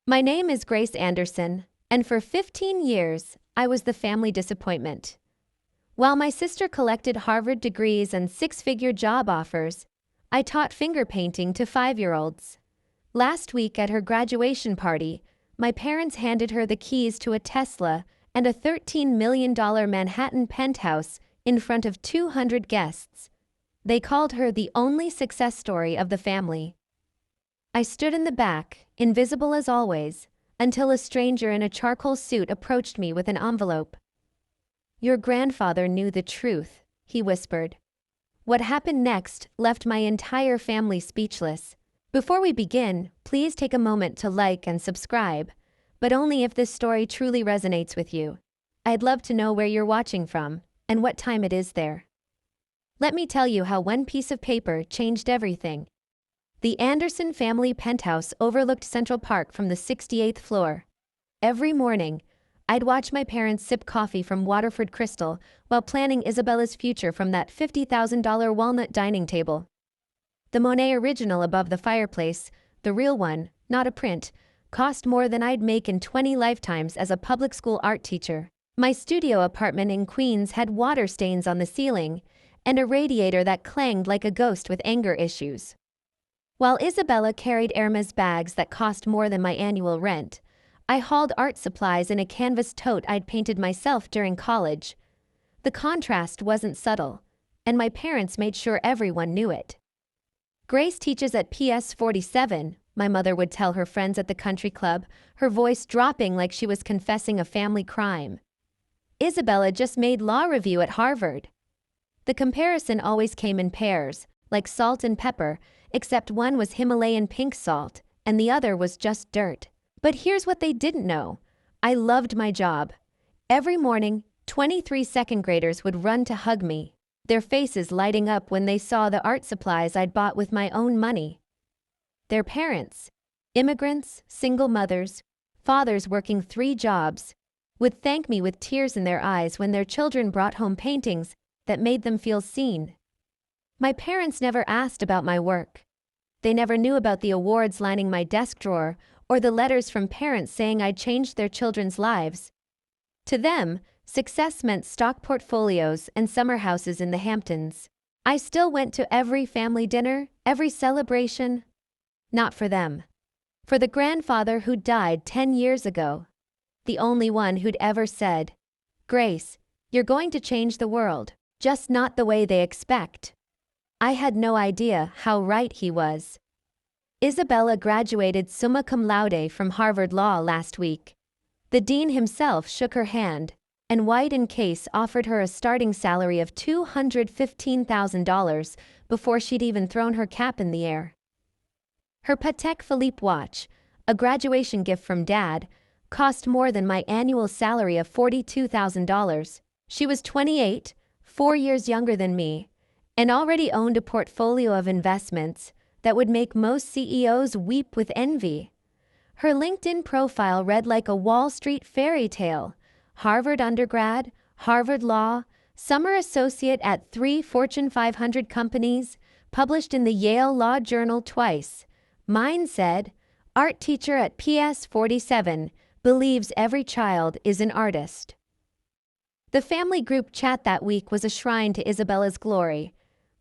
My name is Grace Anderson, and for 15 years, I was the family disappointment. While my sister collected Harvard degrees and six-figure job offers, I taught finger painting to 5-year-olds. Last week at her graduation party, my parents handed her the keys to a Tesla and a $13 million Manhattan penthouse in front of 200 guests. They called her the only success story of the family. I stood in the back, invisible as always, until a stranger in a charcoal suit approached me with an envelope. "Your grandfather knew the truth," he whispered. What happened next left my entire family speechless. Before we begin, please take a moment to like and subscribe, but only if this story truly resonates with you. I'd love to know where you're watching from and what time it is there. Let me tell you how one piece of paper changed everything. The Anderson family penthouse overlooked Central Park from the 68th floor. Every morning, I'd watch my parents sip coffee from Waterford Crystal while planning Isabella's future from that $50,000 walnut dining table. The Monet original above the fireplace, the real one, not a print, cost more than I'd make in 20 lifetimes as a public school art teacher. My studio apartment in Queens had water stains on the ceiling and a radiator that clanged like a ghost with anger issues. While Isabella carried Hermes bags that cost more than my annual rent, I hauled art supplies in a canvas tote I'd painted myself during college. The contrast wasn't subtle, and my parents made sure everyone knew it. "Grace teaches at PS 47, my mother would tell her friends at the country club, her voice dropping like she was confessing a family crime. "Isabella just made law review at Harvard." The comparison always came in pairs, like salt and pepper, except one was Himalayan pink salt, and the other was just dirt. But here's what they didn't know. I loved my job. Every morning, 23 second graders would run to hug me, their faces lighting up when they saw the art supplies I'd bought with my own money. Their parents, immigrants, single mothers, fathers working 3 jobs, would thank me with tears in their eyes when their children brought home paintings that made them feel seen. My parents never asked about my work. They never knew about the awards lining my desk drawer or the letters from parents saying I'd changed their children's lives. To them, success meant stock portfolios and summer houses in the Hamptons. I still went to every family dinner, every celebration. Not for them. For the grandfather who died 10 years ago. The only one who'd ever said, "Grace, you're going to change the world, just not the way they expect." I had no idea how right he was. Isabella graduated summa cum laude from Harvard Law last week. The dean himself shook her hand, and White & Case offered her a starting salary of $215,000 before she'd even thrown her cap in the air. Her Patek Philippe watch, a graduation gift from Dad, cost more than my annual salary of $42,000. She was 28, 4 years younger than me, and already owned a portfolio of investments that would make most CEOs weep with envy. Her LinkedIn profile read like a Wall Street fairy tale: Harvard undergrad, Harvard Law, summer associate at 3 Fortune 500 companies, published in the Yale Law Journal twice. Mine said, art teacher at PS 47, believes every child is an artist. The family group chat that week was a shrine to Isabella's glory.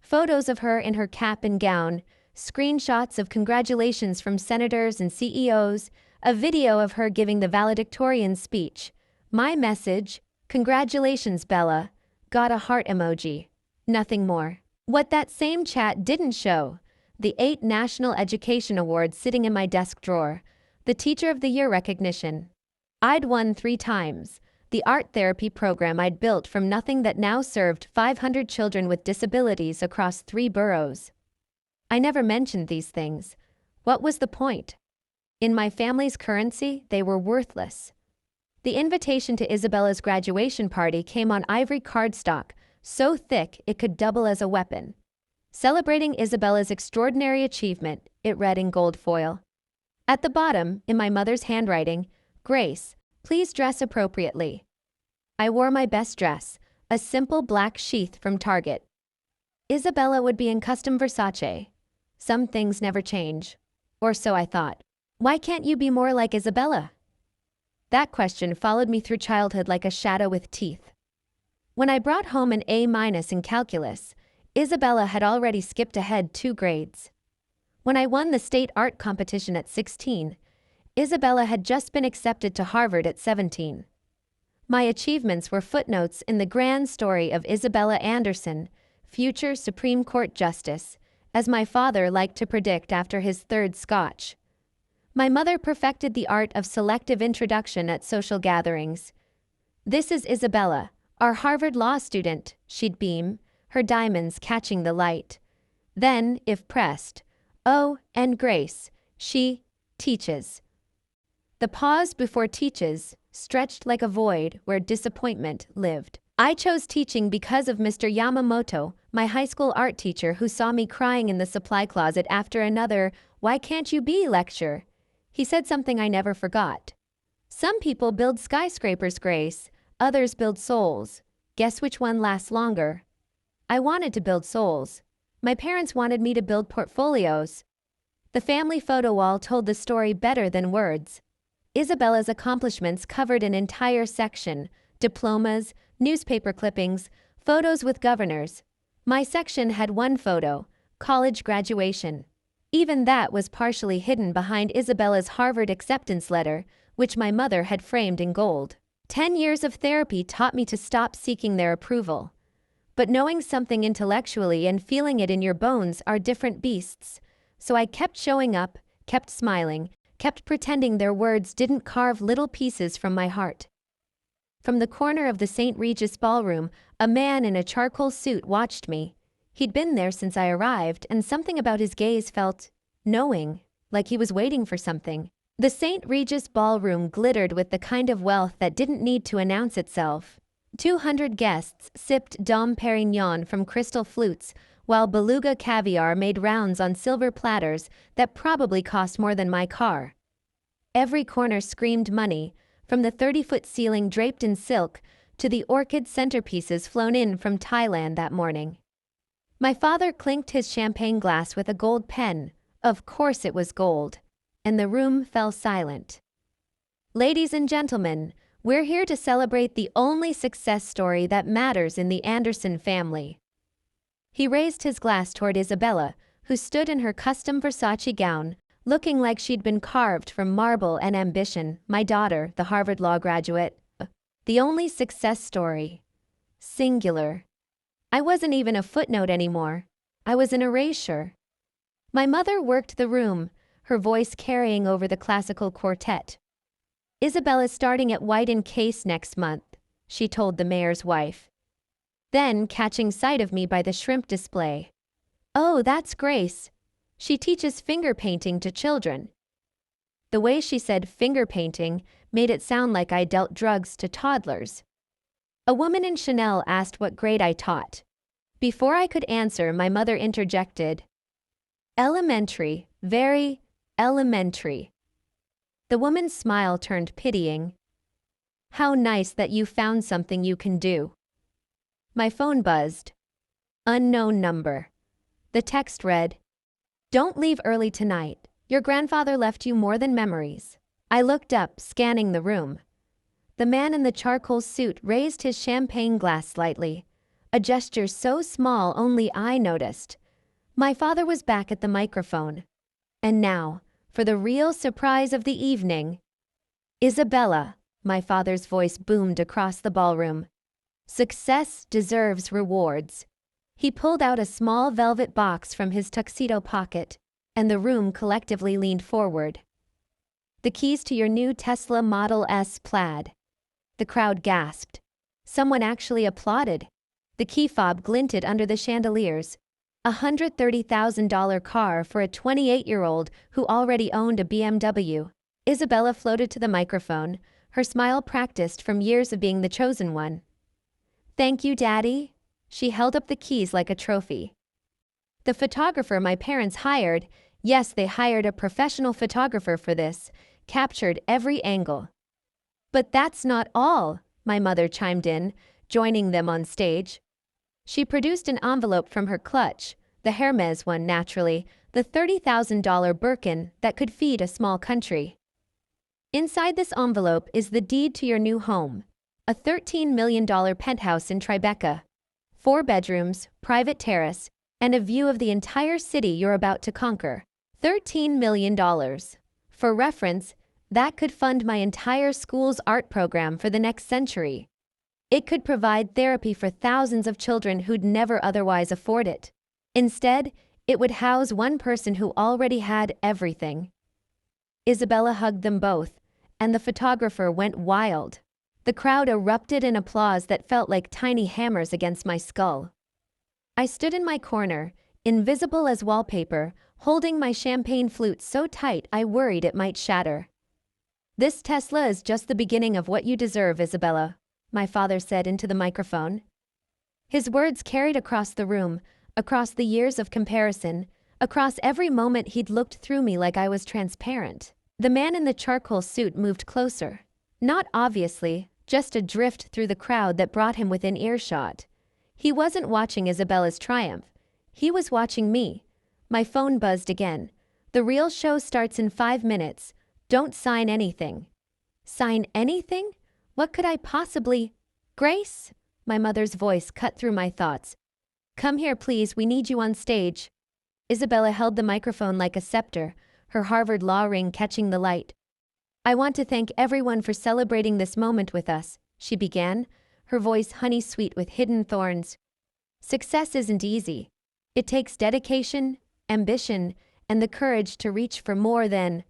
Photos of her in her cap and gown, screenshots of congratulations from senators and CEOs, a video of her giving the valedictorian speech. My message, "Congratulations, Bella," got a heart emoji. Nothing more. What that same chat didn't show: the 8 National Education Awards sitting in my desk drawer, the Teacher of the Year recognition I'd won 3 times, the art therapy program I'd built from nothing that now served 500 children with disabilities across 3 boroughs. I never mentioned these things. What was the point? In my family's currency, they were worthless. The invitation to Isabella's graduation party came on ivory cardstock, so thick it could double as a weapon. Celebrating Isabella's extraordinary achievement, it read in gold foil. At the bottom, in my mother's handwriting, "Grace, please dress appropriately." I wore my best dress, a simple black sheath from Target. Isabella would be in custom Versace. Some things never change. Or so I thought. Why can't you be more like Isabella? That question followed me through childhood like a shadow with teeth. When I brought home an A- in calculus, Isabella had already skipped ahead 2 grades. When I won the state art competition at 16, Isabella had just been accepted to Harvard at 17. My achievements were footnotes in the grand story of Isabella Anderson, future Supreme Court Justice, as my father liked to predict after his 3rd scotch. My mother perfected the art of selective introduction at social gatherings. "This is Isabella, our Harvard law student," she'd beam, her diamonds catching the light. Then, if pressed, "Oh, and Grace, she teaches." The pause before teaches stretched like a void where disappointment lived. I chose teaching because of Mr. Yamamoto, my high school art teacher who saw me crying in the supply closet after another "Why can't you be" lecture. He said something I never forgot. "Some people build skyscrapers, Grace. Others build souls. Guess which one lasts longer?" I wanted to build souls. My parents wanted me to build portfolios. The family photo wall told the story better than words. Isabella's accomplishments covered an entire section: diplomas, newspaper clippings, photos with governors. My section had one photo: college graduation. Even that was partially hidden behind Isabella's Harvard acceptance letter, which my mother had framed in gold. 10 years of therapy taught me to stop seeking their approval. But knowing something intellectually and feeling it in your bones are different beasts, so I kept showing up, kept smiling, kept pretending their words didn't carve little pieces from my heart. From the corner of the St. Regis ballroom, a man in a charcoal suit watched me. He'd been there since I arrived, and something about his gaze felt knowing, like he was waiting for something. The St. Regis ballroom glittered with the kind of wealth that didn't need to announce itself. 200 guests sipped Dom Perignon from crystal flutes, while beluga caviar made rounds on silver platters that probably cost more than my car. Every corner screamed money, from the 30-foot ceiling draped in silk to the orchid centerpieces flown in from Thailand that morning. My father clinked his champagne glass with a gold pen. Of course it was gold. And the room fell silent. "Ladies and gentlemen, we're here to celebrate the only success story that matters in the Anderson family." He raised his glass toward Isabella, who stood in her custom Versace gown, looking like she'd been carved from marble and ambition. My daughter, the Harvard Law graduate. The only success story. Singular. I wasn't even a footnote anymore. I was an erasure. My mother worked the room, her voice carrying over the classical quartet. "Isabella's starting at White & Case next month," she told the mayor's wife. Then, catching sight of me by the shrimp display. "Oh, that's Grace. She teaches finger painting to children." The way she said finger painting made it sound like I dealt drugs to toddlers. A woman in Chanel asked what grade I taught. Before I could answer, my mother interjected, "Elementary, very elementary." The woman's smile turned pitying. "How nice that you found something you can do." My phone buzzed. Unknown number. The text read, "Don't leave early tonight. Your grandfather left you more than memories." I looked up, scanning the room. The man in the charcoal suit raised his champagne glass slightly, a gesture so small only I noticed. My father was back at the microphone. And now, for the real surprise of the evening. "Isabella," my father's voice boomed across the ballroom. "Success deserves rewards." He pulled out a small velvet box from his tuxedo pocket, and the room collectively leaned forward. "The keys to your new Tesla Model S Plaid." The crowd gasped. Someone actually applauded. The key fob glinted under the chandeliers. A $130,000 car for a 28-year-old who already owned a BMW. Isabella floated to the microphone, her smile practiced from years of being the chosen one. "Thank you, Daddy." She held up the keys like a trophy. The photographer my parents hired, yes, they hired a professional photographer for this, captured every angle. "But that's not all," my mother chimed in, joining them on stage. She produced an envelope from her clutch, the Hermes one naturally, the $30,000 Birkin that could feed a small country. Inside this envelope is the deed to your new home, a $13 million penthouse in Tribeca, 4 bedrooms, private terrace, and a view of the entire city you're about to conquer. $13 million. For reference, that could fund my entire school's art program for the next century. It could provide therapy for thousands of children who'd never otherwise afford it. Instead, it would house one person who already had everything. Isabella hugged them both, and the photographer went wild. The crowd erupted in applause that felt like tiny hammers against my skull. I stood in my corner, invisible as wallpaper, holding my champagne flute so tight I worried it might shatter. "This Tesla is just the beginning of what you deserve, Isabella," my father said into the microphone. His words carried across the room, across the years of comparison, across every moment he'd looked through me like I was transparent. The man in the charcoal suit moved closer. Not obviously, just a drift through the crowd that brought him within earshot. He wasn't watching Isabella's triumph. He was watching me. My phone buzzed again. "The real show starts in 5 minutes. Don't sign anything." Sign anything? What could I possibly— "Grace?" My mother's voice cut through my thoughts. "Come here, please, we need you on stage." Isabella held the microphone like a scepter, her Harvard law ring catching the light. "I want to thank everyone for celebrating this moment with us," she began, her voice honey-sweet with hidden thorns. "Success isn't easy. It takes dedication, ambition, and the courage to reach for more than—"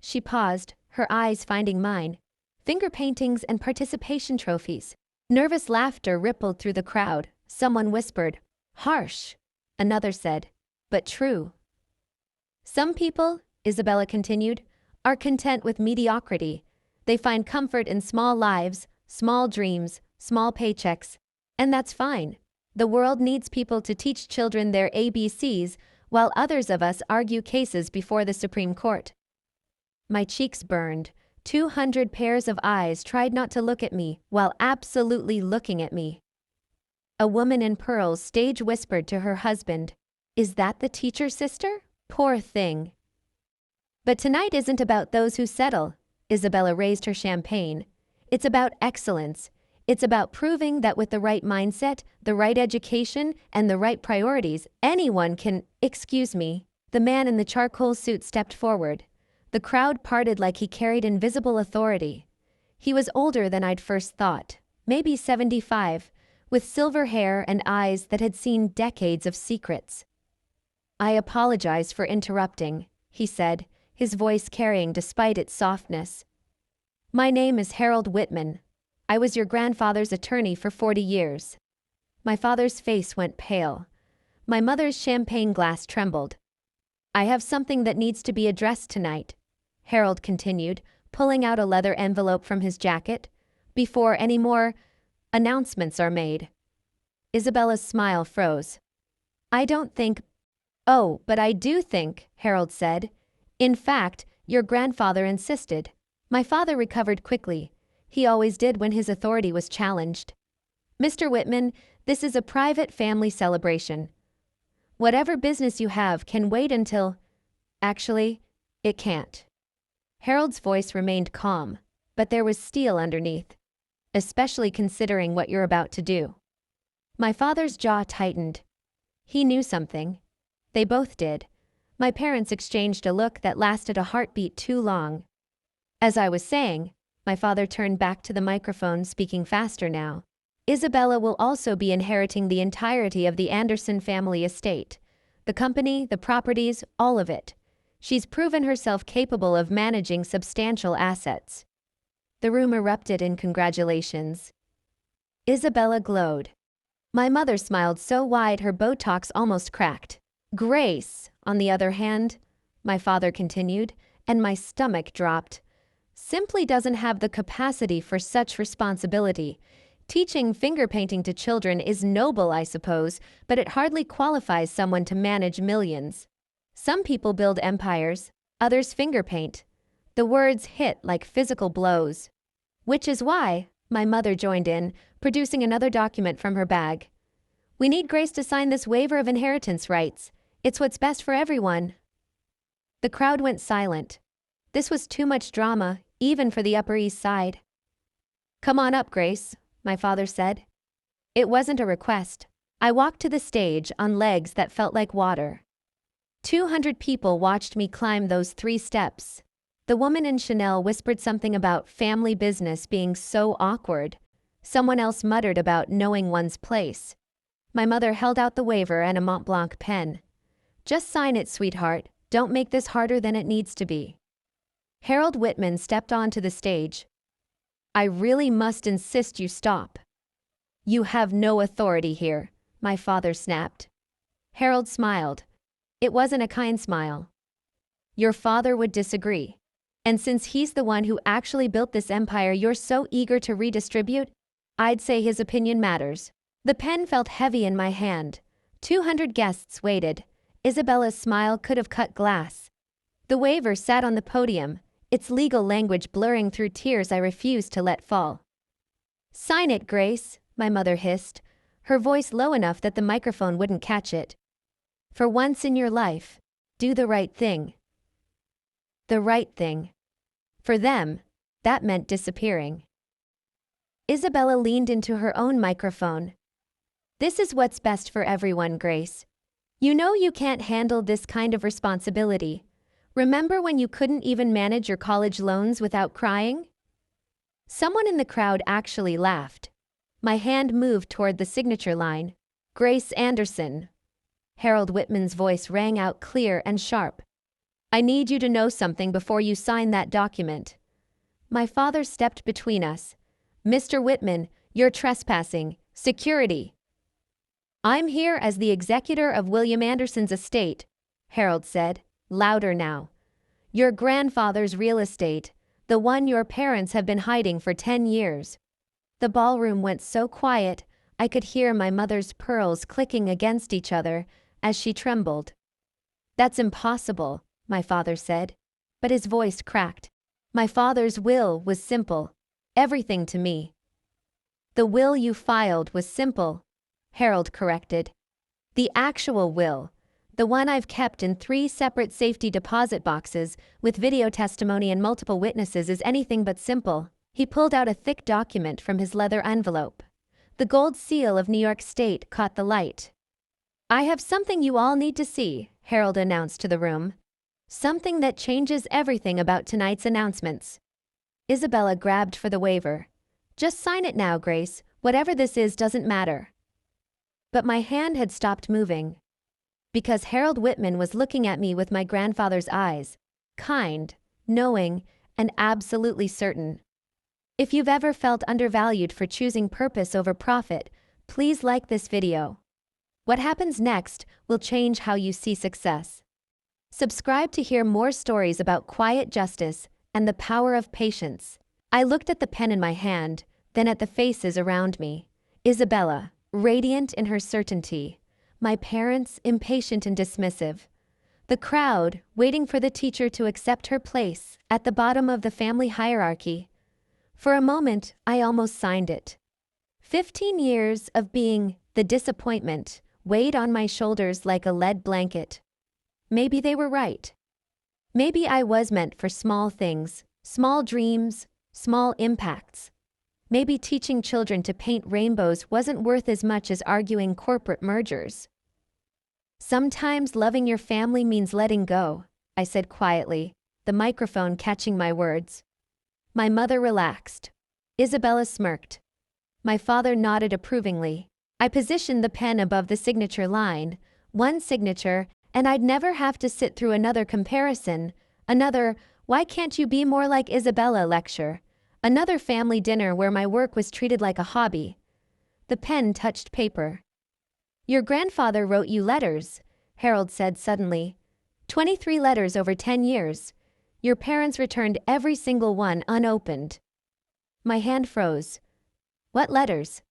She paused, her eyes finding mine. Finger paintings and participation trophies. Nervous laughter rippled through the crowd. Someone whispered, "Harsh." Another said, "But true." "Some people," Isabella continued, "are content with mediocrity. They find comfort in small lives, small dreams, small paychecks. And that's fine. The world needs people to teach children their ABCs, while others of us argue cases before the Supreme Court." My cheeks burned. 200 pairs of eyes tried not to look at me while absolutely looking at me. A woman in pearls stage whispered to her husband, "Is that the teacher's sister? Poor thing." "But tonight isn't about those who settle." Isabella raised her champagne. "It's about excellence. It's about proving that with the right mindset, the right education, and the right priorities, anyone can— "Excuse me." The man in the charcoal suit stepped forward. The crowd parted like he carried invisible authority. He was older than I'd first thought, maybe 75, with silver hair and eyes that had seen decades of secrets. "I apologize for interrupting," he said, his voice carrying despite its softness. "My name is Harold Whitman. I was your grandfather's attorney for 40 years. My father's face went pale. My mother's champagne glass trembled. "I have something that needs to be addressed tonight," Harold continued, pulling out a leather envelope from his jacket, "before any more announcements are made." Isabella's smile froze. "I don't think—" "Oh, but I do think," Harold said. "In fact, your grandfather insisted." My father recovered quickly. He always did when his authority was challenged. "Mr. Whitman, this is a private family celebration. Whatever business you have can wait until— Actually, it can't." Harold's voice remained calm, but there was steel underneath. "Especially considering what you're about to do." My father's jaw tightened. He knew something. They both did. My parents exchanged a look that lasted a heartbeat too long. "As I was saying," my father turned back to the microphone, speaking faster now, "Isabella will also be inheriting the entirety of the Anderson family estate. The company, the properties, all of it. She's proven herself capable of managing substantial assets." The room erupted in congratulations. Isabella glowed. My mother smiled so wide her Botox almost cracked. "Grace, on the other hand," my father continued, and my stomach dropped, "simply doesn't have the capacity for such responsibility. Teaching finger painting to children is noble, I suppose, but it hardly qualifies someone to manage millions. Some people build empires, others finger paint." The words hit like physical blows. "Which is why," my mother joined in, producing another document from her bag, "we need Grace to sign this waiver of inheritance rights. It's what's best for everyone. The crowd went silent. This was too much drama, even for the Upper East Side. Come on up, Grace, my father said. It wasn't a request. I walked to the stage on legs that felt like water. 200 people watched me climb those 3 steps. The woman in Chanel whispered something about family business being so awkward. Someone else muttered about knowing one's place. My mother held out the waiver and a Montblanc pen. Just sign it, sweetheart. Don't make this harder than it needs to be. Harold Whitman stepped onto the stage. I really must insist you stop. You have no authority here, my father snapped. Harold smiled. It wasn't a kind smile. Your father would disagree. And since he's the one who actually built this empire you're so eager to redistribute, I'd say his opinion matters. The pen felt heavy in my hand. 200 guests waited. Isabella's smile could have cut glass. The waiver sat on the podium, its legal language blurring through tears I refused to let fall. Sign it, Grace, my mother hissed, her voice low enough that the microphone wouldn't catch it. For once in your life, do the right thing. The right thing. For them, that meant disappearing. Isabella leaned into her own microphone. This is what's best for everyone, Grace. You know you can't handle this kind of responsibility. Remember when you couldn't even manage your college loans without crying? Someone in the crowd actually laughed. My hand moved toward the signature line. Grace Anderson. Harold Whitman's voice rang out clear and sharp. I need you to know something before you sign that document. My father stepped between us. Mr. Whitman, you're trespassing. Security. I'm here as the executor of William Anderson's estate, Harold said, louder now. Your grandfather's real estate, the one your parents have been hiding for 10 years. The ballroom went so quiet, I could hear my mother's pearls clicking against each other as she trembled. That's impossible, my father said, but his voice cracked. My father's will was simple. Everything to me. The will you filed was simple, Harold corrected. The actual will, the one I've kept in 3 separate safety deposit boxes with video testimony and multiple witnesses, is anything but simple. He pulled out a thick document from his leather envelope. The gold seal of New York State caught the light. I have something you all need to see, Harold announced to the room. Something that changes everything about tonight's announcements. Isabella grabbed for the waiver. Just sign it now, Grace. Whatever this is doesn't matter. But my hand had stopped moving. Because Harold Whitman was looking at me with my grandfather's eyes. Kind, knowing, and absolutely certain. If you've ever felt undervalued for choosing purpose over profit, please like this video. What happens next will change how you see success. Subscribe to hear more stories about quiet justice and the power of patience. I looked at the pen in my hand, then at the faces around me. Isabella, radiant in her certainty. My parents, impatient and dismissive. The crowd, waiting for the teacher to accept her place at the bottom of the family hierarchy. For a moment, I almost signed it. 15 years of being the disappointment weighed on my shoulders like a lead blanket. Maybe they were right. Maybe I was meant for small things, small dreams, small impacts. Maybe teaching children to paint rainbows wasn't worth as much as arguing corporate mergers. Sometimes loving your family means letting go, I said quietly, the microphone catching my words. My mother relaxed. Isabella smirked. My father nodded approvingly. I positioned the pen above the signature line, one signature, and I'd never have to sit through another comparison, another, why can't you be more like Isabella lecture, another family dinner where my work was treated like a hobby. The pen touched paper. Your grandfather wrote you letters, Harold said suddenly. 23 letters over 10 years. Your parents returned every single one unopened. My hand froze. What letters?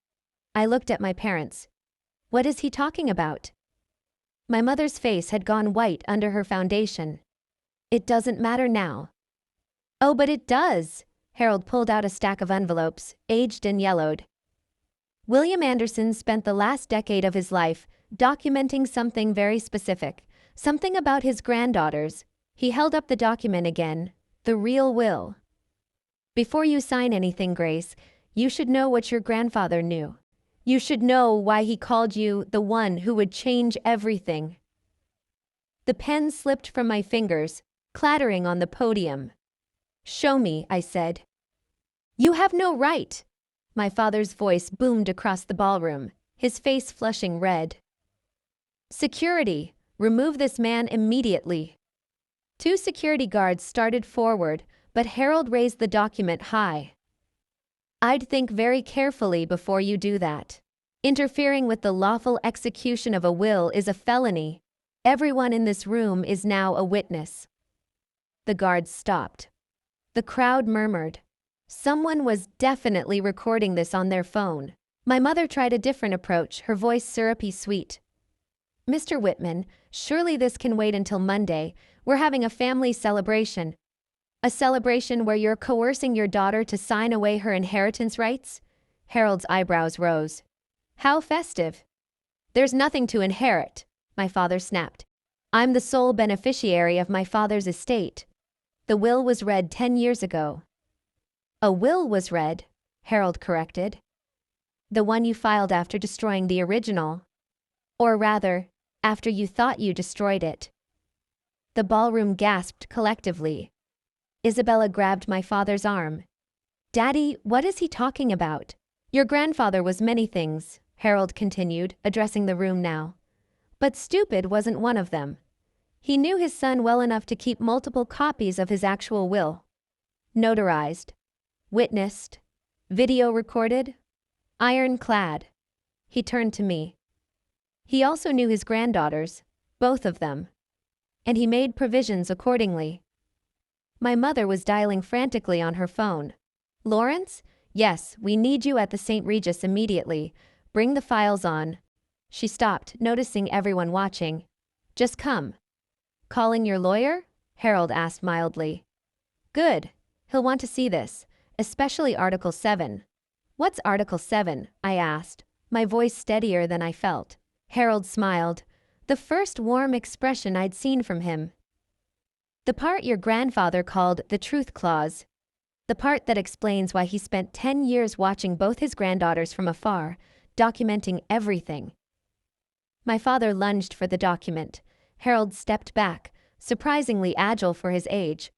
I looked at my parents. What is he talking about? My mother's face had gone white under her foundation. It doesn't matter now. Oh, but it does. Harold pulled out a stack of envelopes, aged and yellowed. William Anderson spent the last decade of his life documenting something very specific, Something about his granddaughters. He held up the document again. The real will. Before you sign anything, Grace, you should know what your grandfather knew. You should know why he called you the one who would change everything. The pen slipped from my fingers, clattering on the podium. Show me, I said. You have no right. My father's voice boomed across the ballroom, his face flushing red. Security, remove this man immediately. 2 security guards started forward, but Harold raised the document high. I'd think very carefully before you do that. Interfering with the lawful execution of a will is a felony. Everyone in this room is now a witness. The guards stopped. The crowd murmured. Someone was definitely recording this on their phone. My mother tried a different approach, her voice syrupy sweet. Mr. Whitman, surely this can wait until Monday. We're having a family celebration. A celebration where you're coercing your daughter to sign away her inheritance rights? Harold's eyebrows rose. How festive. There's nothing to inherit, my father snapped. I'm the sole beneficiary of my father's estate. The will was read 10 years ago. A will was read, Harold corrected. The one you filed after destroying the original. Or rather, after you thought you destroyed it. The ballroom gasped collectively. Isabella grabbed my father's arm. Daddy, what is he talking about? Your grandfather was many things, Harold continued, addressing the room now. But stupid wasn't one of them. He knew his son well enough to keep multiple copies of his actual will. Notarized. Witnessed. Video recorded. Ironclad. He turned to me. He also knew his granddaughters, both of them. And he made provisions accordingly. My mother was dialing frantically on her phone. Lawrence? Yes, we need you at the St. Regis immediately. Bring the files on. She stopped, noticing everyone watching. Just come. Calling your lawyer? Harold asked mildly. Good. He'll want to see this, especially Article 7. What's Article 7? I asked, my voice steadier than I felt. Harold smiled, the first warm expression I'd seen from him. The part your grandfather called the Truth Clause. The part that explains why he spent 10 years watching both his granddaughters from afar, documenting everything. My father lunged for the document. Harold stepped back, surprisingly agile for his age.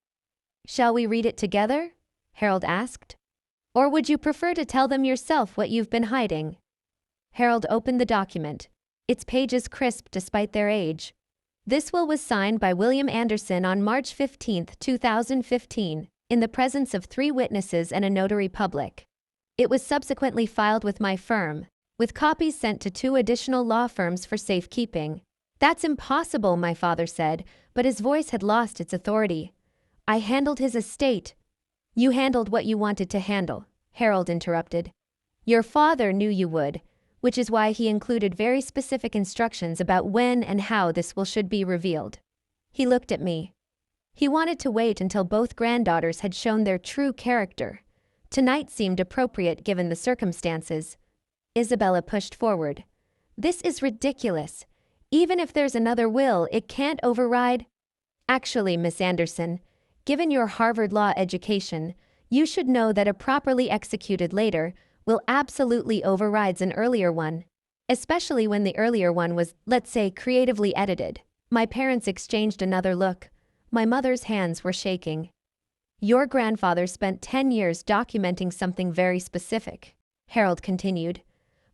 Shall we read it together? Harold asked. Or would you prefer to tell them yourself what you've been hiding? Harold opened the document, its pages crisp despite their age. This will was signed by William Anderson on March 15, 2015, in the presence of 3 witnesses and a notary public. It was subsequently filed with my firm, with copies sent to 2 additional law firms for safekeeping. That's impossible, my father said, but his voice had lost its authority. I handled his estate. You handled what you wanted to handle, Harold interrupted. Your father knew you would, which is why he included very specific instructions about when and how this will should be revealed. He looked at me. He wanted to wait until both granddaughters had shown their true character. Tonight seemed appropriate given the circumstances. Isabella pushed forward. This is ridiculous. Even if there's another will, it can't override. Actually, Miss Anderson, given your Harvard Law education, you should know that a properly executed later will absolutely overrides an earlier one, especially when the earlier one was, let's say, creatively edited. My parents exchanged another look. My mother's hands were shaking. Your grandfather spent 10 years documenting something very specific, Harold continued.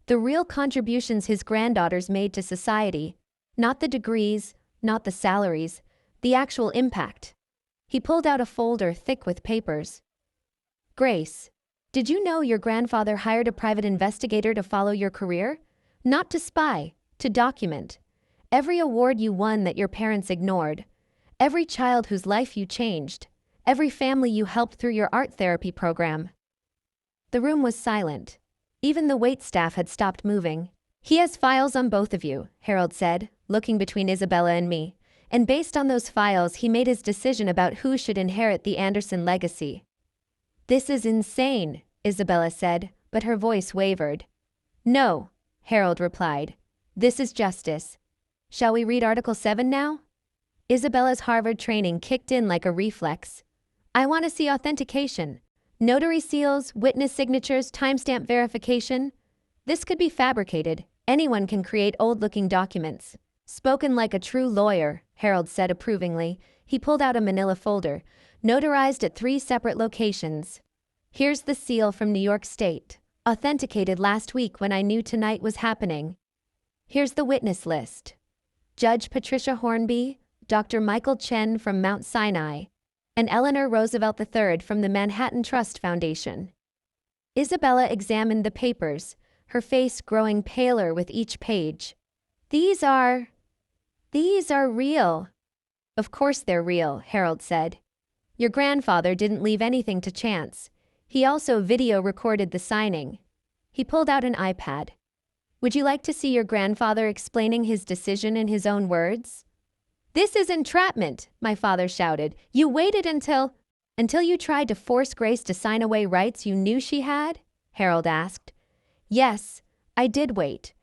The real contributions his granddaughters made to society, not the degrees, not the salaries, the actual impact. He pulled out a folder thick with papers. Grace, did you know your grandfather hired a private investigator to follow your career? Not to spy, to document. Every award you won that your parents ignored. Every child whose life you changed. Every family you helped through your art therapy program. The room was silent. Even the waitstaff had stopped moving. He has files on both of you, Harold said, looking between Isabella and me. And based on those files, he made his decision about who should inherit the Anderson legacy. This is insane, Isabella said, but her voice wavered. No, Harold replied. This is justice. Shall we read Article 7 now? Isabella's Harvard training kicked in like a reflex. I want to see authentication. Notary seals, witness signatures, timestamp verification. This could be fabricated. Anyone can create old-looking documents. Spoken like a true lawyer, Harold said approvingly. He pulled out a manila folder, notarized at 3 separate locations. Here's the seal from New York State, authenticated last week when I knew tonight was happening. Here's the witness list. Judge Patricia Hornby, Dr. Michael Chen from Mount Sinai, and Eleanor Roosevelt III from the Manhattan Trust Foundation. Isabella examined the papers, her face growing paler with each page. These are real. Of course they're real, Harold said. Your grandfather didn't leave anything to chance. He also video recorded the signing. He pulled out an iPad. Would you like to see your grandfather explaining his decision in his own words? This is entrapment, my father shouted. You waited until you tried to force Grace to sign away rights you knew she had? Harold asked. Yes, I did wait.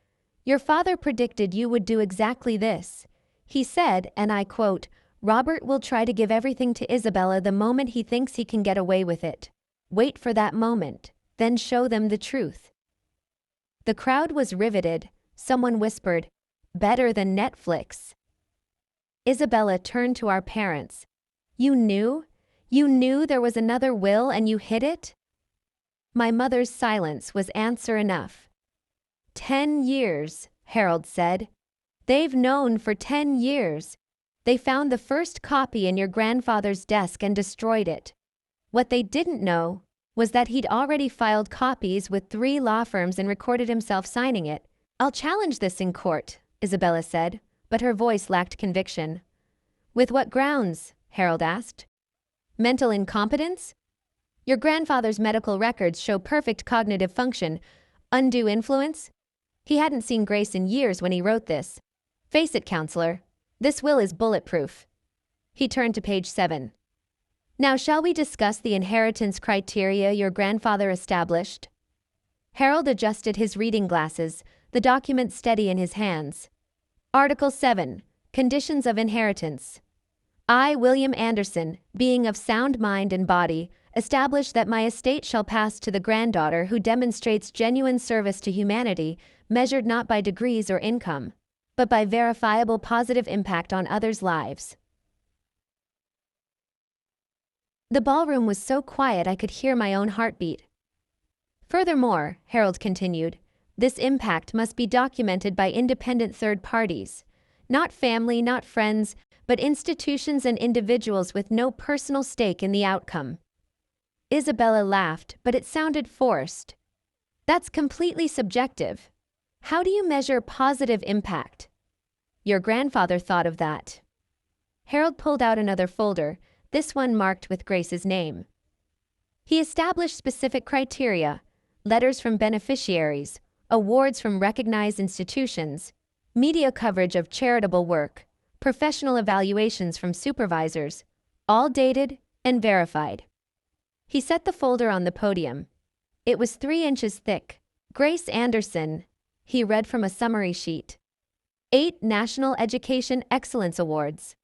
Your father predicted you would do exactly this. He said, and I quote, Robert will try to give everything to Isabella the moment he thinks he can get away with it. Wait for that moment, then show them the truth. The crowd was riveted. Someone whispered, better than Netflix. Isabella turned to our parents. You knew? You knew there was another will and you hid it? My mother's silence was answer enough. 10 years, Harold said. They've known for 10 years. They found the first copy in your grandfather's desk and destroyed it. What they didn't know was that he'd already filed copies with 3 law firms and recorded himself signing it. I'll challenge this in court, Isabella said, but her voice lacked conviction. With what grounds? Harold asked. Mental incompetence? Your grandfather's medical records show perfect cognitive function. Undue influence? He hadn't seen Grace in years when he wrote this. Face it, counselor. This will is bulletproof. He turned to page 7. Now shall we discuss the inheritance criteria your grandfather established? Harold adjusted his reading glasses, the document steady in his hands. Article 7. Conditions of inheritance. I, William Anderson, being of sound mind and body, establish that my estate shall pass to the granddaughter who demonstrates genuine service to humanity, measured not by degrees or income, but by verifiable positive impact on others' lives. The ballroom was so quiet I could hear my own heartbeat. Furthermore, Harold continued, this impact must be documented by independent third parties, not family, not friends, but institutions and individuals with no personal stake in the outcome. Isabella laughed, but it sounded forced. That's completely subjective. How do you measure positive impact? Your grandfather thought of that. Harold pulled out another folder, this one marked with Grace's name. He established specific criteria, letters from beneficiaries, awards from recognized institutions, media coverage of charitable work, professional evaluations from supervisors, all dated and verified. He set the folder on the podium. It was 3 inches thick. Grace Anderson, he read from a summary sheet. 8 National Education Excellence Awards.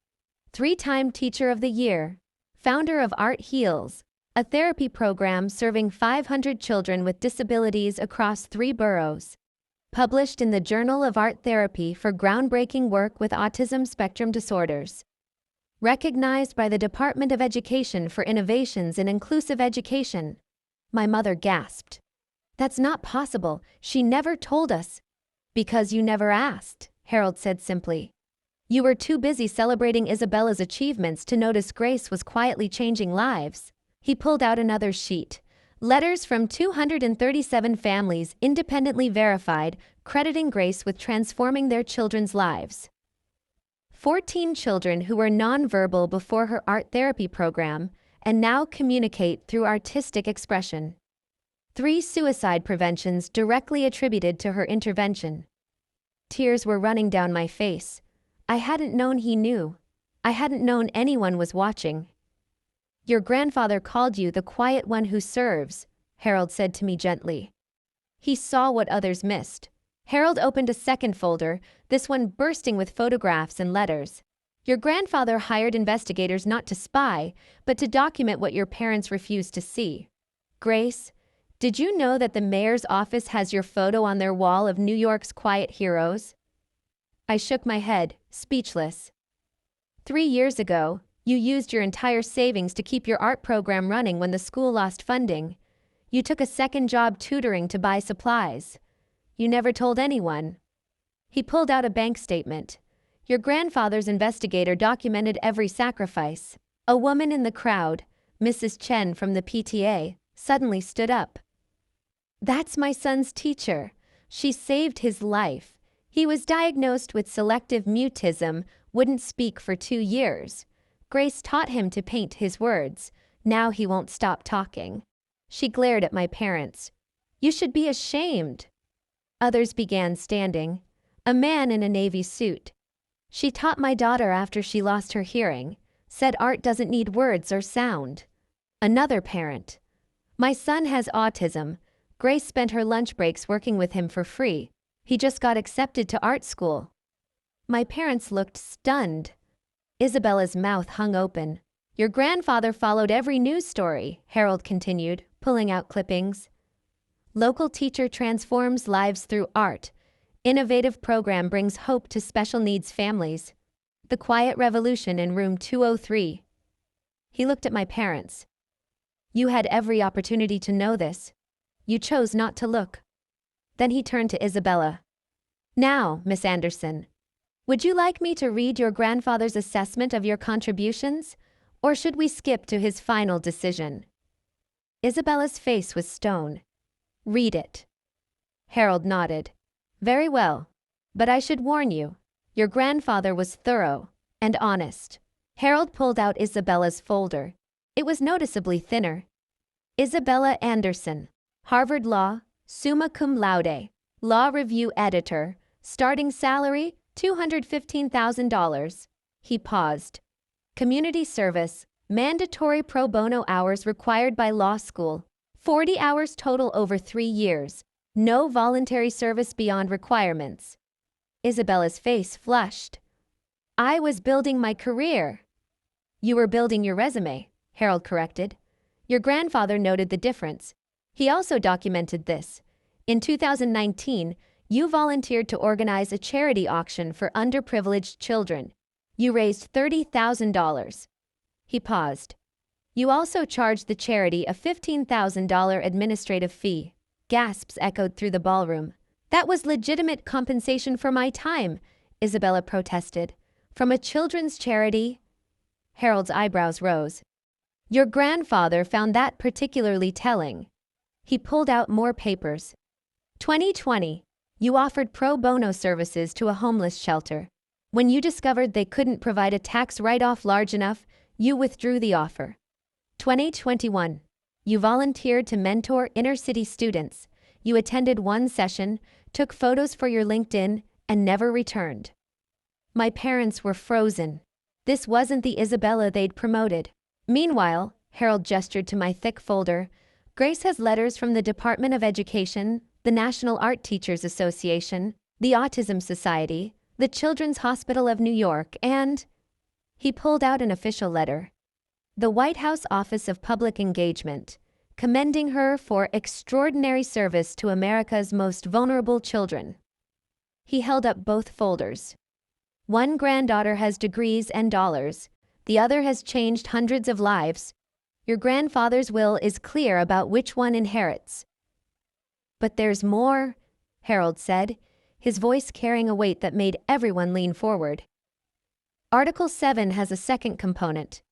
3-time Teacher of the Year. Founder of Art Heals, a therapy program serving 500 children with disabilities across 3 boroughs. Published in the Journal of Art Therapy for groundbreaking work with autism spectrum disorders. Recognized by the Department of Education for innovations in inclusive education. My mother gasped. That's not possible. She never told us. Because you never asked, Harold said simply. You were too busy celebrating Isabella's achievements to notice Grace was quietly changing lives. He pulled out another sheet. Letters from 237 families independently verified, crediting Grace with transforming their children's lives. 14 children who were nonverbal before her art therapy program and now communicate through artistic expression. 3 suicide preventions directly attributed to her intervention. Tears were running down my face. I hadn't known he knew. I hadn't known anyone was watching. Your grandfather called you the quiet one who serves, Harold said to me gently. He saw what others missed. Harold opened a second folder, this one bursting with photographs and letters. Your grandfather hired investigators not to spy, but to document what your parents refused to see. Grace, did you know that the mayor's office has your photo on their wall of New York's quiet heroes? I shook my head, speechless. 3 years ago, you used your entire savings to keep your art program running when the school lost funding. You took a second job tutoring to buy supplies. You never told anyone. He pulled out a bank statement. Your grandfather's investigator documented every sacrifice. A woman in the crowd, Mrs. Chen from the PTA, suddenly stood up. That's my son's teacher. She saved his life. He was diagnosed with selective mutism, wouldn't speak for 2 years. Grace taught him to paint his words. Now he won't stop talking. She glared at my parents. You should be ashamed. Others began standing. A man in a navy suit. She taught my daughter after she lost her hearing, said art doesn't need words or sound. Another parent. My son has autism. Grace spent her lunch breaks working with him for free. He just got accepted to art school. My parents looked stunned. Isabella's mouth hung open. Your grandfather followed every news story, Harold continued, pulling out clippings. Local teacher transforms lives through art. Innovative program brings hope to special needs families. The quiet revolution in room 203. He looked at my parents. You had every opportunity to know this. You chose not to look. Then he turned to Isabella. Now, Miss Anderson, would you like me to read your grandfather's assessment of your contributions, or should we skip to his final decision? Isabella's face was stone. Read it. Harold nodded. Very well, but I should warn you, your grandfather was thorough and honest. Harold pulled out Isabella's folder. It was noticeably thinner. Isabella Anderson, Harvard Law, summa cum laude, law review editor, starting salary $215,000. He paused. Community service, mandatory pro bono hours required by law school, 40 hours total over 3 years. No voluntary service beyond requirements. Isabella's face flushed. I was building my career. You were building your resume, Harold corrected. Your grandfather noted the difference. He also documented this. In 2019, you volunteered to organize a charity auction for underprivileged children. You raised $30,000. He paused. You also charged the charity a $15,000 administrative fee. Gasps echoed through the ballroom. That was legitimate compensation for my time, Isabella protested. From a children's charity? Harold's eyebrows rose. Your grandfather found that particularly telling. He pulled out more papers. 2020, you offered pro bono services to a homeless shelter. When you discovered they couldn't provide a tax write-off large enough, you withdrew the offer. 2021. You volunteered to mentor inner-city students. You attended one session, took photos for your LinkedIn, and never returned. My parents were frozen. This wasn't the Isabella they'd promoted. Meanwhile, Harold gestured to my thick folder, Grace has letters from the Department of Education, the National Art Teachers Association, the Autism Society, the Children's Hospital of New York, and... He pulled out an official letter. The White House Office of Public Engagement, commending her for extraordinary service to America's most vulnerable children. He held up both folders. One granddaughter has degrees and dollars. The other has changed hundreds of lives. Your grandfather's will is clear about which one inherits. But there's more, Harold said, his voice carrying a weight that made everyone lean forward. Article 7 has a second component.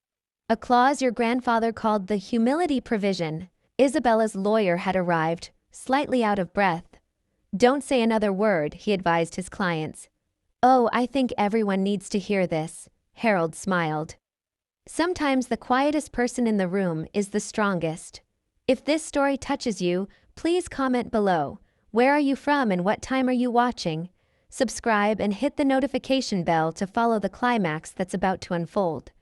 A clause your grandfather called the humility provision. Isabella's lawyer had arrived, slightly out of breath. Don't say another word, he advised his clients. Oh, I think everyone needs to hear this, Harold smiled. Sometimes the quietest person in the room is the strongest. If this story touches you, please comment below. Where are you from and what time are you watching? Subscribe and hit the notification bell to follow the climax that's about to unfold.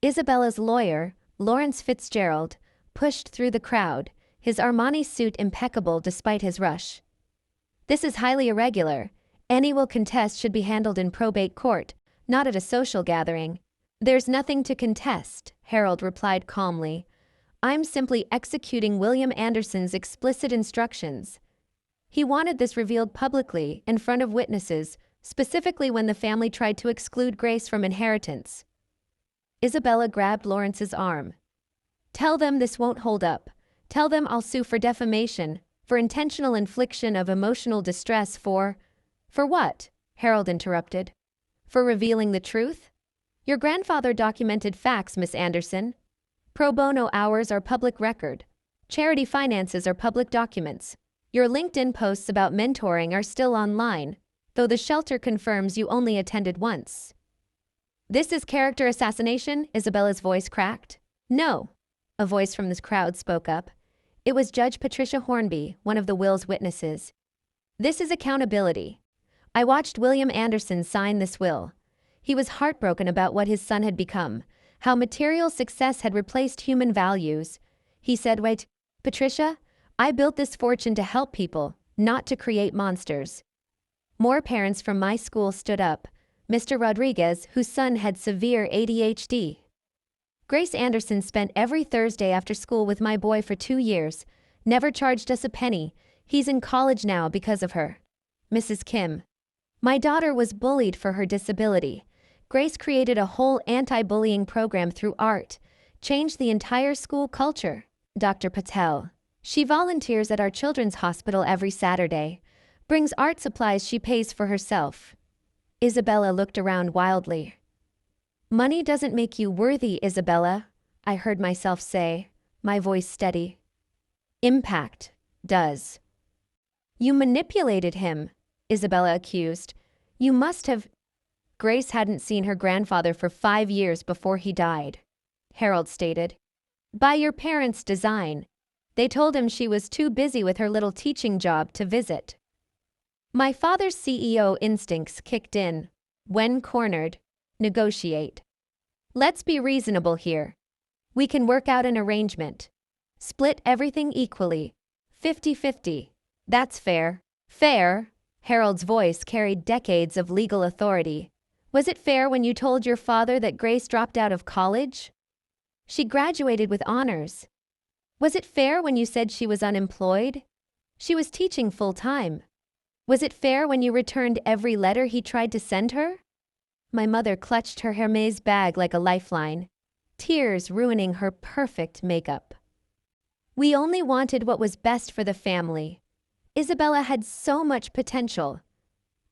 Isabella's lawyer, Lawrence Fitzgerald, pushed through the crowd, his Armani suit impeccable despite his rush. This is highly irregular. Any will contest should be handled in probate court, Not at a social gathering. There's nothing to contest, Harold replied calmly. I'm simply executing William Anderson's explicit instructions. He wanted this revealed publicly, in front of witnesses, specifically when the family tried to exclude Grace from inheritance. Isabella grabbed Lawrence's arm. Tell them this won't hold up. Tell them I'll sue for defamation, for intentional infliction of emotional distress for what? Harold interrupted. For revealing the truth? Your grandfather documented facts, Miss Anderson. Pro bono hours are public record. Charity finances are public documents. Your LinkedIn posts about mentoring are still online, though the shelter confirms you only attended once. This is character assassination, Isabella's voice cracked. No, a voice from the crowd spoke up. It was Judge Patricia Hornby, one of the will's witnesses. This is accountability. I watched William Anderson sign this will. He was heartbroken about what his son had become, how material success had replaced human values. He said, Wait, Patricia, I built this fortune to help people, not to create monsters. More parents from my school stood up. Mr. Rodriguez, whose son had severe ADHD. Grace Anderson spent every Thursday after school with my boy for 2 years, never charged us a penny. He's in college now because of her. Mrs. Kim. My daughter was bullied for her disability. Grace created a whole anti-bullying program through art, changed the entire school culture. Dr. Patel. She volunteers at our children's hospital every Saturday, brings art supplies she pays for herself. Isabella looked around wildly. Money doesn't make you worthy, Isabella, I heard myself say, my voice steady. Impact does. You manipulated him, Isabella accused. You must have. Grace hadn't seen her grandfather for 5 years before he died, Harold stated. By your parents' design. They told him she was too busy with her little teaching job to visit. My father's CEO instincts kicked in. When cornered, negotiate. Let's be reasonable here. We can work out an arrangement. Split everything equally. 50-50. That's fair. Fair? Harold's voice carried decades of legal authority. Was it fair when you told your father that Grace dropped out of college? She graduated with honors. Was it fair when you said she was unemployed? She was teaching full-time. Was it fair when you returned every letter he tried to send her? My mother clutched her Hermès bag like a lifeline, tears ruining her perfect makeup. We only wanted what was best for the family. Isabella had so much potential.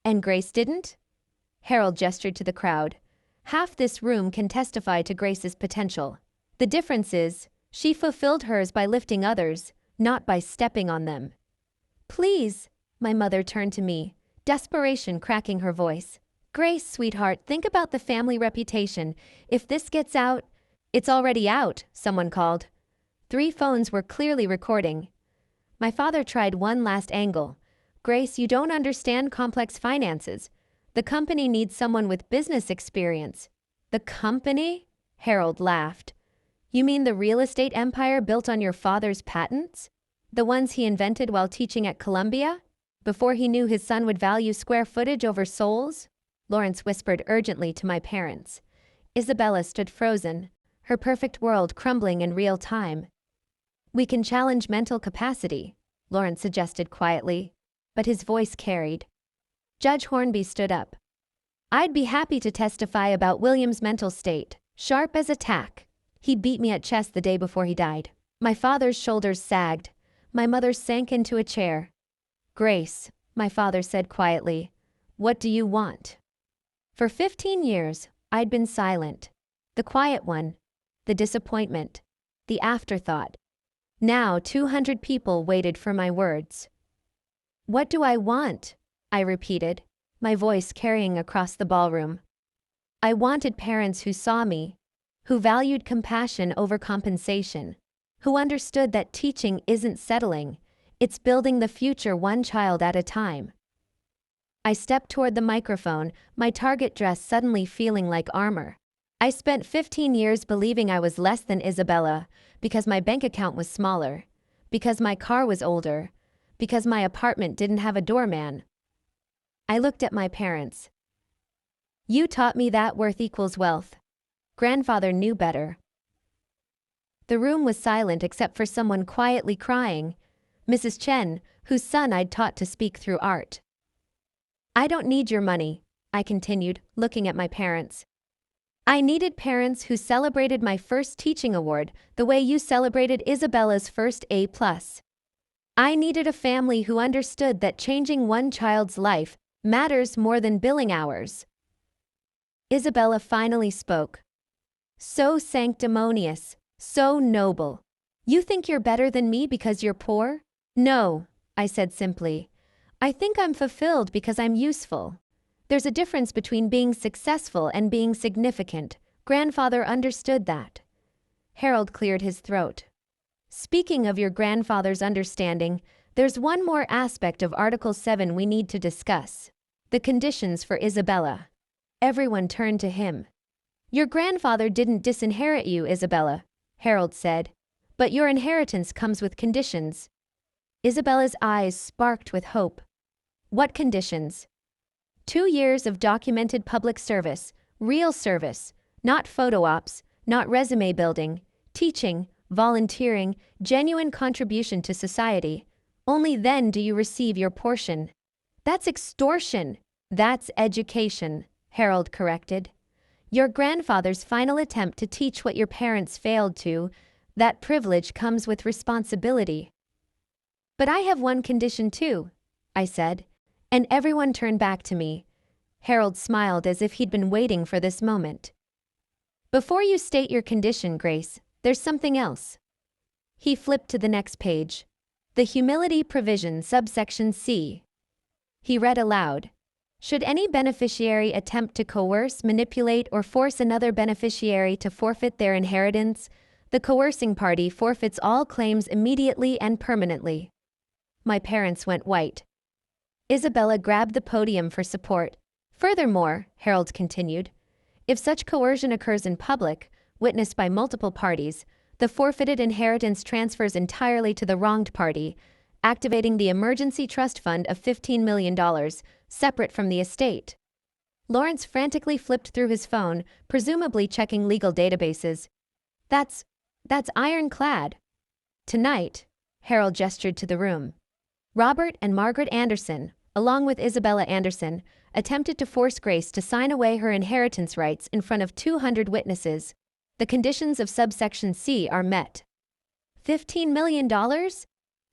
And Grace didn't? Harold gestured to the crowd. Half this room can testify to Grace's potential. The difference is, she fulfilled hers by lifting others, not by stepping on them. Please, my mother turned to me, desperation cracking her voice. Grace, sweetheart, think about the family reputation. If this gets out, it's already out, someone called. 3 phones were clearly recording. My father tried one last angle. Grace, you don't understand complex finances. The company needs someone with business experience. The company? Harold laughed. You mean the real estate empire built on your father's patents? The ones he invented while teaching at Columbia? Before he knew his son would value square footage over souls? Lawrence whispered urgently to my parents. Isabella stood frozen, her perfect world crumbling in real time. We can challenge mental capacity, Lawrence suggested quietly, but his voice carried. Judge Hornby stood up. I'd be happy to testify about William's mental state, sharp as a tack. He beat me at chess the day before he died. My father's shoulders sagged. My mother sank into a chair. Grace, my father said quietly, what do you want? For 15 years, I'd been silent. The quiet one, the disappointment, the afterthought. Now 200 people waited for my words. What do I want? I repeated, my voice carrying across the ballroom. I wanted parents who saw me, who valued compassion over compensation, who understood that teaching isn't settling, it's building the future one child at a time. I stepped toward the microphone, my target dress suddenly feeling like armor. I spent 15 years believing I was less than Isabella, because my bank account was smaller, because my car was older, because my apartment didn't have a doorman. I looked at my parents. You taught me that worth equals wealth. Grandfather knew better. The room was silent except for someone quietly crying, Mrs. Chen, whose son I'd taught to speak through art. I don't need your money, I continued, looking at my parents. I needed parents who celebrated my first teaching award the way you celebrated Isabella's first A+. I needed a family who understood that changing one child's life matters more than billing hours. Isabella finally spoke. So sanctimonious, so noble. You think you're better than me because you're poor? No, I said simply. I think I'm fulfilled because I'm useful. There's a difference between being successful and being significant. Grandfather understood that. Harold cleared his throat. Speaking of your grandfather's understanding, there's one more aspect of Article 7 we need to discuss. The conditions for Isabella. Everyone turned to him. Your grandfather didn't disinherit you, Isabella, Harold said. But your inheritance comes with conditions. Isabella's eyes sparked with hope. What conditions? 2 years of documented public service, real service, not photo ops, not resume building, teaching, volunteering, genuine contribution to society. Only then do you receive your portion. That's extortion. That's education, Harold corrected. Your grandfather's final attempt to teach what your parents failed to, that privilege comes with responsibility. But I have one condition too, I said, and everyone turned back to me. Harold smiled as if he'd been waiting for this moment. Before you state your condition, Grace, there's something else. He flipped to the next page. The humility provision, subsection C. He read aloud. Should any beneficiary attempt to coerce, manipulate, or force another beneficiary to forfeit their inheritance, the coercing party forfeits all claims immediately and permanently. My parents went white. Isabella grabbed the podium for support. Furthermore, Harold continued, if such coercion occurs in public, witnessed by multiple parties, the forfeited inheritance transfers entirely to the wronged party, activating the emergency trust fund of $15 million, separate from the estate. Lawrence frantically flipped through his phone, presumably checking legal databases. That's ironclad. Tonight, Harold gestured to the room. Robert and Margaret Anderson, along with Isabella Anderson, attempted to force Grace to sign away her inheritance rights in front of 200 witnesses. The conditions of subsection C are met. $15 million?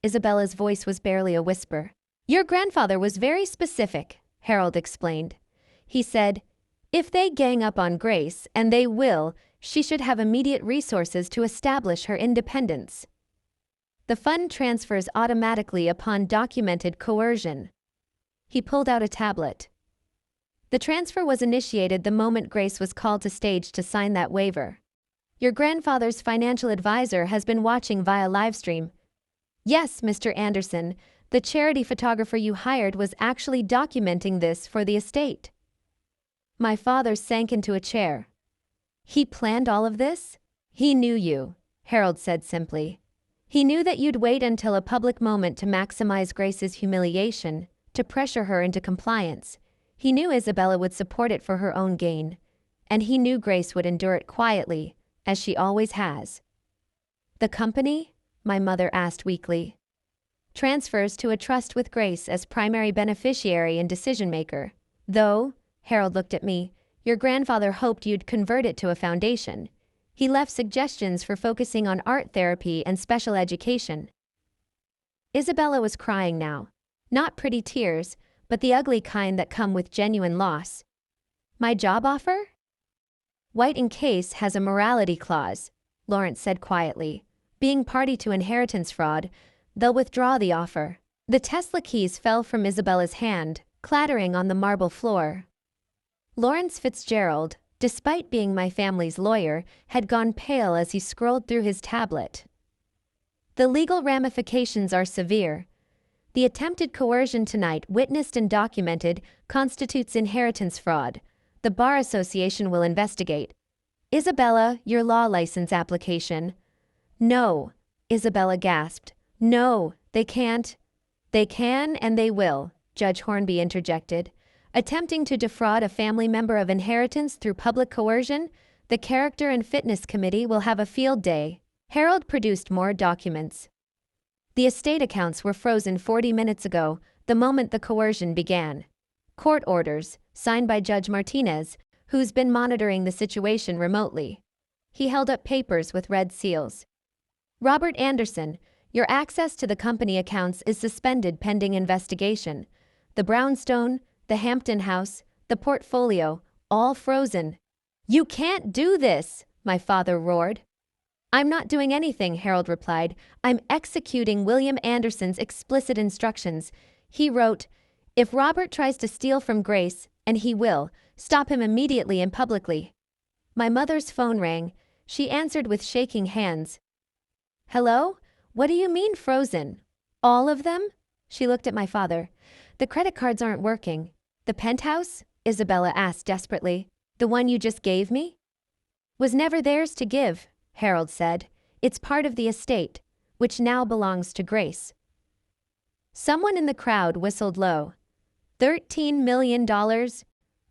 Isabella's voice was barely a whisper. Your grandfather was very specific, Harold explained. He said, if they gang up on Grace, and they will, she should have immediate resources to establish her independence. The fund transfers automatically upon documented coercion. He pulled out a tablet. The transfer was initiated the moment Grace was called to stage to sign that waiver. Your grandfather's financial advisor has been watching via livestream. Yes, Mr. Anderson, the charity photographer you hired was actually documenting this for the estate. My father sank into a chair. He planned all of this? He knew you, Harold said simply. He knew that you'd wait until a public moment to maximize Grace's humiliation, to pressure her into compliance. He knew Isabella would support it for her own gain. And he knew Grace would endure it quietly, as she always has. The company? My mother asked weakly. Transfers to a trust with Grace as primary beneficiary and decision-maker. Though, Harold looked at me, your grandfather hoped you'd convert it to a foundation. He left suggestions for focusing on art therapy and special education. Isabella was crying now. Not pretty tears, but the ugly kind that come with genuine loss. My job offer? White & Case has a morality clause, Lawrence said quietly. Being party to inheritance fraud, they'll withdraw the offer. The Tesla keys fell from Isabella's hand, clattering on the marble floor. Lawrence Fitzgerald, despite being my family's lawyer, had gone pale as he scrolled through his tablet. The legal ramifications are severe. The attempted coercion tonight, witnessed and documented, constitutes inheritance fraud. The Bar Association will investigate. Isabella, your law license application. No, Isabella gasped. No, they can't. They can and they will, Judge Hornby interjected. Attempting to defraud a family member of inheritance through public coercion, the Character and Fitness Committee will have a field day. Harold produced more documents. The estate accounts were frozen 40 minutes ago, the moment the coercion began. Court orders, signed by Judge Martinez, who's been monitoring the situation remotely. He held up papers with red seals. Robert Anderson, your access to the company accounts is suspended pending investigation. The brownstone, the Hampton House, the portfolio, all frozen. You can't do this, my father roared. I'm not doing anything, Harold replied. I'm executing William Anderson's explicit instructions. He wrote, if Robert tries to steal from Grace, and he will, stop him immediately and publicly. My mother's phone rang. She answered with shaking hands. Hello? What do you mean frozen? All of them? She looked at my father. The credit cards aren't working. The penthouse? Isabella asked desperately. The one you just gave me? Was never theirs to give, Harold said. It's part of the estate, which now belongs to Grace. Someone in the crowd whistled low. $13 million?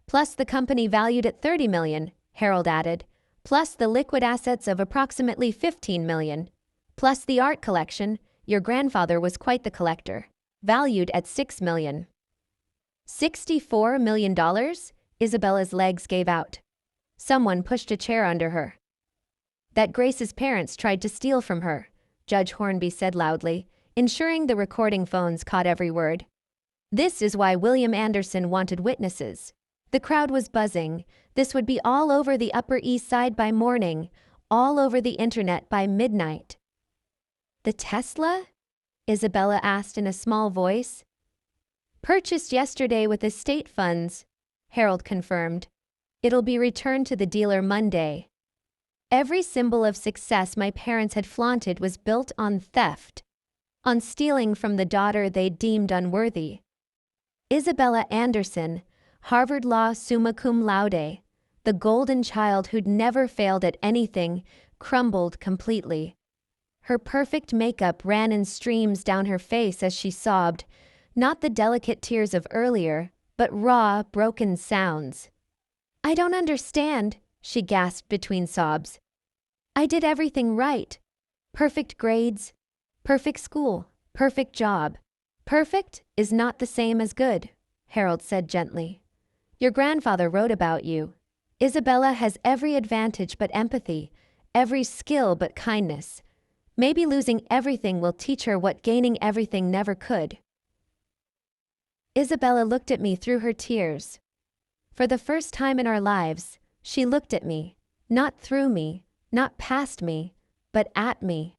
Plus the company valued at $30 million, Harold added. Plus the liquid assets of approximately $15 million. Plus the art collection, your grandfather was quite the collector, valued at $6 million. $64 million? Isabella's legs gave out. Someone pushed a chair under her. That Grace's parents tried to steal from her, Judge Hornby said loudly, ensuring the recording phones caught every word. This is why William Anderson wanted witnesses. The crowd was buzzing. This would be all over the Upper East Side by morning, all over the internet by midnight. The Tesla? Isabella asked in a small voice. Purchased yesterday with estate funds, Harold confirmed. It'll be returned to the dealer Monday. Every symbol of success my parents had flaunted was built on theft, on stealing from the daughter they deemed unworthy. Isabella Anderson, Harvard Law summa cum laude, the golden child who'd never failed at anything, crumbled completely. Her perfect makeup ran in streams down her face as she sobbed, not the delicate tears of earlier, but raw, broken sounds. I don't understand, she gasped between sobs. I did everything right. Perfect grades, perfect school, perfect job. Perfect is not the same as good, Harold said gently. Your grandfather wrote about you. Isabella has every advantage but empathy, every skill but kindness. Maybe losing everything will teach her what gaining everything never could. Isabella looked at me through her tears. For the first time in our lives, she looked at me, not through me, not past me, but at me.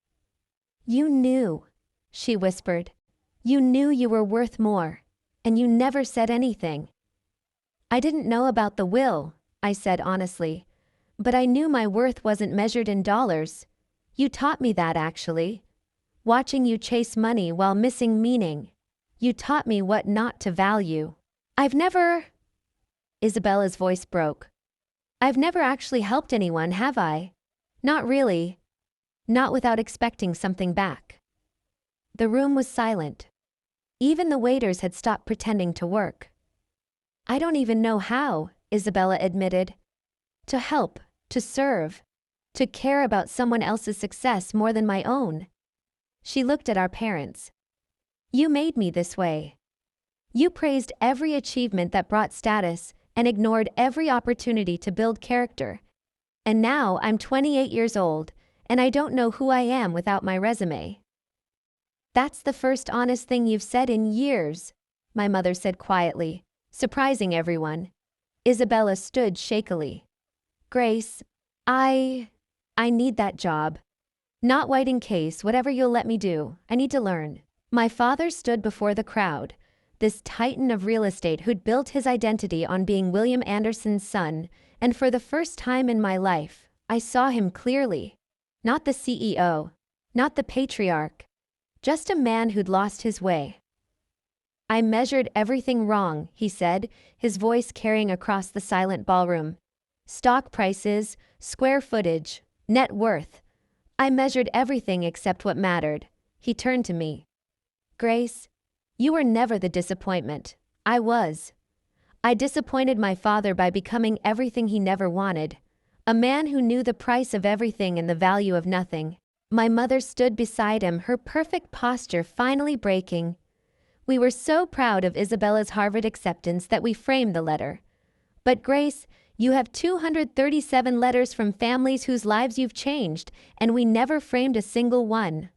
You knew, she whispered. You knew you were worth more, and you never said anything. I didn't know about the will, I said honestly, but I knew my worth wasn't measured in dollars. You taught me that actually. Watching you chase money while missing meaning. You taught me what not to value. Isabella's voice broke. I've never actually helped anyone, have I? Not really. Not without expecting something back. The room was silent. Even the waiters had stopped pretending to work. I don't even know how, Isabella admitted. To help, to serve, to care about someone else's success more than my own. She looked at our parents. You made me this way. You praised every achievement that brought status and ignored every opportunity to build character. And now I'm 28 years old, and I don't know who I am without my resume. That's the first honest thing you've said in years, my mother said quietly, surprising everyone. Isabella stood shakily. Grace, I need that job. Not whiting case, whatever you'll let me do. I need to learn. My father stood before the crowd, this titan of real estate who'd built his identity on being William Anderson's son, and for the first time in my life, I saw him clearly. Not the CEO, not the patriarch, just a man who'd lost his way. I measured everything wrong, he said, his voice carrying across the silent ballroom. Stock prices, square footage, net worth. I measured everything except what mattered. He turned to me. Grace, you were never the disappointment. I was. I disappointed my father by becoming everything he never wanted. A man who knew the price of everything and the value of nothing. My mother stood beside him, her perfect posture finally breaking. We were so proud of Isabella's Harvard acceptance that we framed the letter. But Grace, you have 237 letters from families whose lives you've changed, and we never framed a single one.